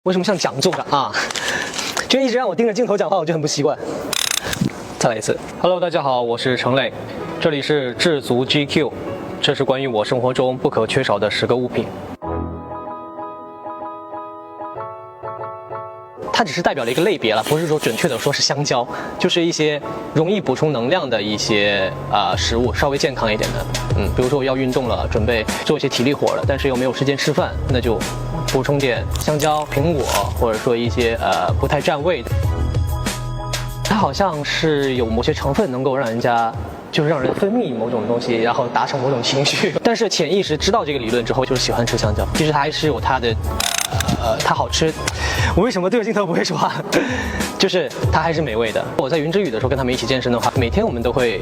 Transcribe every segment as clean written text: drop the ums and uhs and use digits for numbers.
为什么像讲座啊？就一直让我盯着镜头讲话，我就很不习惯。再来一次。Hello， 大家好，我是程磊，这里是智足 GQ， 这是关于我生活中不可缺少的10个物品。它只是代表了一个类别了，不是说准确的说是香蕉，就是一些容易补充能量的一些食物，稍微健康一点的。比如说我要运动了，准备做一些体力活了，但是又没有时间吃饭，那就补充点香蕉、苹果，或者说一些不太占位的。它好像是有某些成分能够让人家就是让人分泌某种东西，然后达成某种情绪。但是潜意识知道这个理论之后，就是喜欢吃香蕉。其实它还是有它的它好吃。我为什么对着镜头不会说话？就是它还是美味的。我在云之羽的时候跟他们一起健身的话，每天我们都会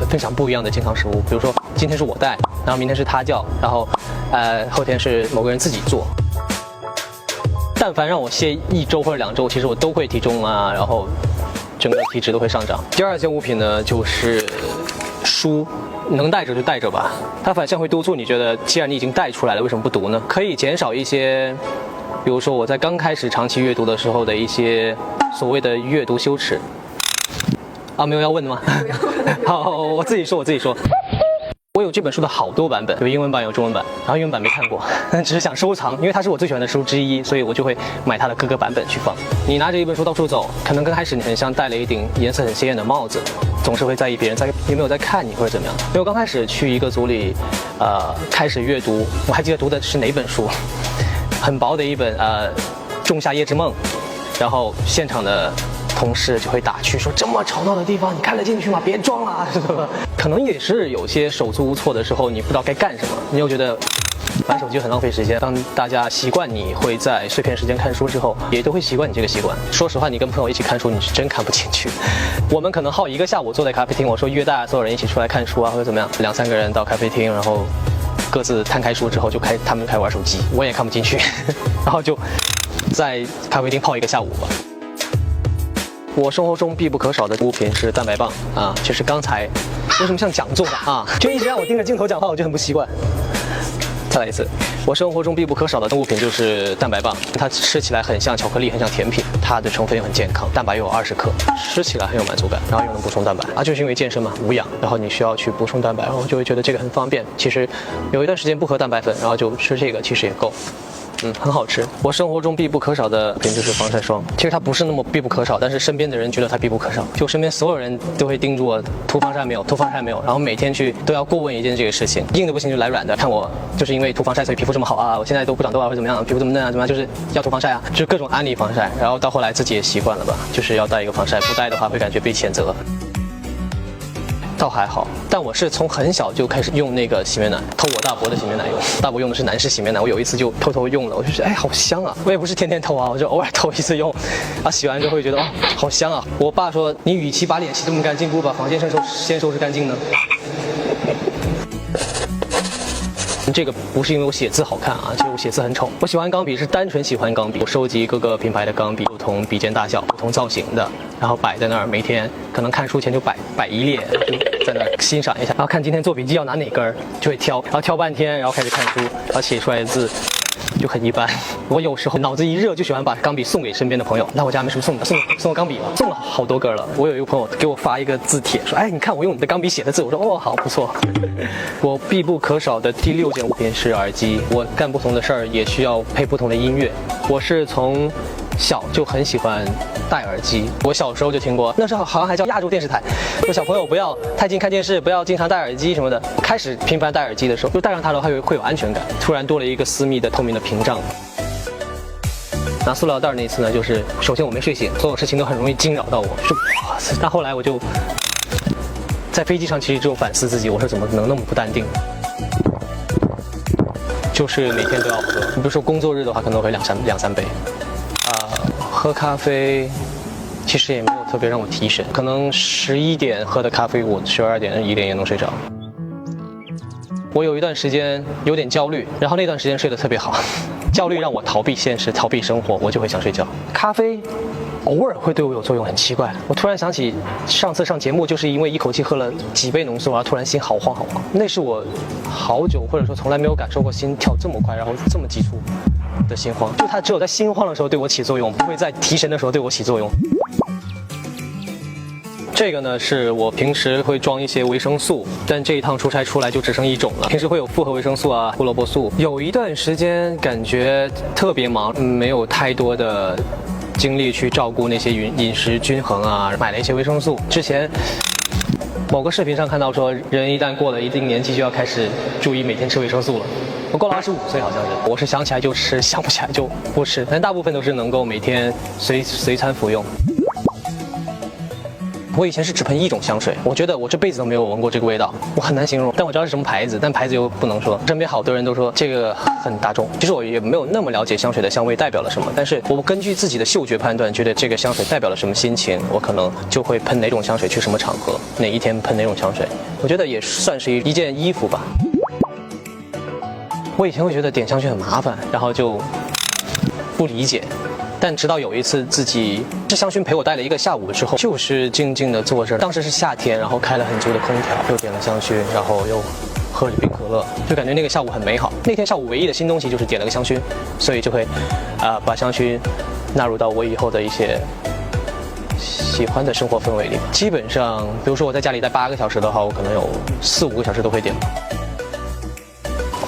分享不一样的健康食物。比如说今天是我带，然后明天是他叫，然后后天是某个人自己做。但凡让我歇1周或者2周，其实我都会体重啊，然后整个体脂都会上涨。第二件物品呢，就是书。能带着就带着吧，它反向会督促你觉得，既然你已经带出来了，为什么不读呢？可以减少一些，比如说我在刚开始长期阅读的时候的一些所谓的阅读羞耻。没有要问的吗？好，我自己说。我有这本书的好多版本，有英文版，有中文版，然后英文版没看过，但只是想收藏，因为它是我最喜欢的书之一，所以我就会买它的各个版本去放。你拿着一本书到处走，可能刚开始你很像戴了一顶颜色很鲜艳的帽子，总是会在意别人有没有在看你或者怎么样。因为我刚开始去一个组里，开始阅读，我还记得读的是哪本书，很薄的一本仲夏夜之梦，然后现场的同事就会打趣说，这么吵闹的地方你看得进去吗？别装了，是吧？可能也是有些手足无措的时候，你不知道该干什么，你又觉得玩手机很浪费时间。当大家习惯你会在碎片时间看书之后，也都会习惯你这个习惯。说实话，你跟朋友一起看书，你是真看不进去。我们可能耗1个下午坐在咖啡厅，我说约大家所有人一起出来看书啊，或者怎么样，2、3个人到咖啡厅，然后各自摊开书之后，他们开始玩手机，我也看不进去，然后就在咖啡厅泡1个下午吧。我生活中必不可少的物品是蛋白棒啊，就是刚才为什么像讲座啊？就一直让我盯着镜头讲话，我就很不习惯。再来一次，我生活中必不可少的物品就是蛋白棒，它吃起来很像巧克力，很像甜品，它的成分又很健康，蛋白又有20克，吃起来很有满足感，然后又能补充蛋白啊，就是因为健身嘛，无氧，然后你需要去补充蛋白，然后就会觉得这个很方便。其实有一段时间不喝蛋白粉，然后就吃这个，其实也够。很好吃。我生活中必不可少的品就是防晒霜，其实它不是那么必不可少，但是身边的人觉得它必不可少。就身边所有人都会盯住我涂防晒没有，涂防晒没有，然后每天去都要过问一件这个事情，硬的不行就来软的。看我就是因为涂防晒所以皮肤这么好啊，我现在都不长痘啊，或者怎么样，皮肤这么嫩啊，怎么样，就是要涂防晒啊，就是各种安利防晒。然后到后来自己也习惯了吧，就是要带一个防晒，不带的话会感觉被谴责。倒还好，但我是从很小就开始用那个洗面奶，偷我大伯的洗面奶用。大伯用的是男士洗面奶，我有一次就偷偷用了，我就觉得好香啊！我也不是天天偷啊，我就偶尔偷一次用，洗完之后会觉得好香啊！我爸说，你与其把脸洗这么干净，不如把房间先收拾干净呢。这个不是因为我写字好看啊，其实我写字很丑。我喜欢钢笔是单纯喜欢钢笔，我收集各个品牌的钢笔，不同笔尖大小、不同造型的，然后摆在那儿，每天可能看书前就摆一列，就在那儿欣赏一下，然后看今天做笔记要拿哪根，就会挑，然后挑半天，然后开始看书，然后写出来的字就很一般。我有时候脑子一热就喜欢把钢笔送给身边的朋友，那我家没什么送的，送我钢笔吧，送了好多根了。我有一个朋友给我发一个字帖，说，你看我用你的钢笔写的字，我说好不错。我必不可少的第6件物品是耳机，我干不同的事儿也需要配不同的音乐。我是从小就很喜欢戴耳机，我小时候就听过，那时候好像还叫亚洲电视台，说小朋友不要太近看电视，不要经常戴耳机什么的。开始频繁戴耳机的时候，就戴上它的话会有安全感，突然多了一个私密的透明的屏障。拿塑料袋那次呢，就是首先我没睡醒，所有事情都很容易惊扰到我，但后来我就在飞机上其实只有反思自己，我是怎么能那么不淡定，就是每天都要喝。你比如说工作日的话，可能会两三杯。喝咖啡其实也没有特别让我提神，可能11点喝的咖啡，我12点1点也能睡着。我有一段时间有点焦虑，然后那段时间睡得特别好。焦虑让我逃避现实，逃避生活，我就会想睡觉。咖啡偶尔会对我有作用，很奇怪。我突然想起上次上节目，就是因为一口气喝了几杯浓缩，然后突然心好慌好慌。那是我好久或者说从来没有感受过心跳这么快，然后这么急促。的心慌，就它只有在心慌的时候对我起作用，不会在提神的时候对我起作用。这个呢是我平时会装一些维生素，但这一趟出差出来就只剩1种了。平时会有复合维生素啊、胡萝卜素。有一段时间感觉特别忙，没有太多的精力去照顾那些饮食均衡啊，买了一些维生素。之前某个视频上看到说，人一旦过了一定年纪就要开始注意每天吃维生素了。我过了25岁好像是，我是想起来就吃，想不起来就不吃，但大部分都是能够每天随餐服用。我以前是只喷1种香水，我觉得我这辈子都没有闻过这个味道，我很难形容，但我知道是什么牌子，但牌子又不能说。身边好多人都说这个很大众，其实我也没有那么了解香水的香味代表了什么，但是我根据自己的嗅觉判断，觉得这个香水代表了什么心情，我可能就会喷哪种香水去什么场合，哪一天喷哪种香水。我觉得也算是一件衣服吧。我以前会觉得点香薰很麻烦，然后就不理解。但直到有一次自己这香薰陪我待了1个下午之后，就是静静的坐着，当时是夏天，然后开了很足的空调，又点了香薰，然后又喝着冰可乐，就感觉那个下午很美好。那天下午唯一的新东西就是点了个香薰，所以就会把香薰纳入到我以后的一些喜欢的生活氛围里。基本上比如说我在家里待8个小时的话，我可能有4、5个小时都会点。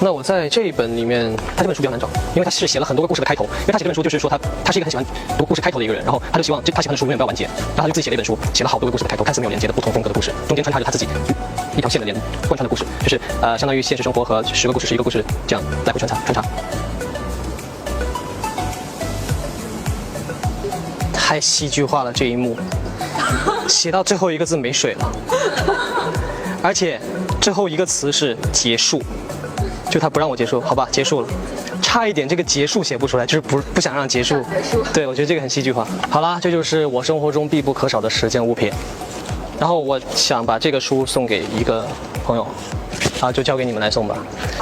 那我在这一本里面，他这本书比较难找，因为他是写了很多个故事的开头。因为他写这本书就是说他是一个很喜欢读故事开头的一个人，然后他就希望他喜欢的书永远不要完结，然后他就自己写了一本书，写了好多个故事的开头，看似没有连接的不同风格的故事，中间穿插着他自己一条线的贯穿的故事，就是相当于现实生活和10个故事、11个故事这样来回穿插。太戏剧化了这一幕，写到最后一个字没水了，而且最后一个词是结束。就他不让我结束，好吧，结束了，差一点这个结束写不出来，就是不想让结束。对，我觉得这个很戏剧化。好啦，这就是我生活中必不可少的10件物品。然后我想把这个书送给一个朋友，就交给你们来送吧，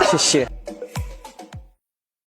谢谢。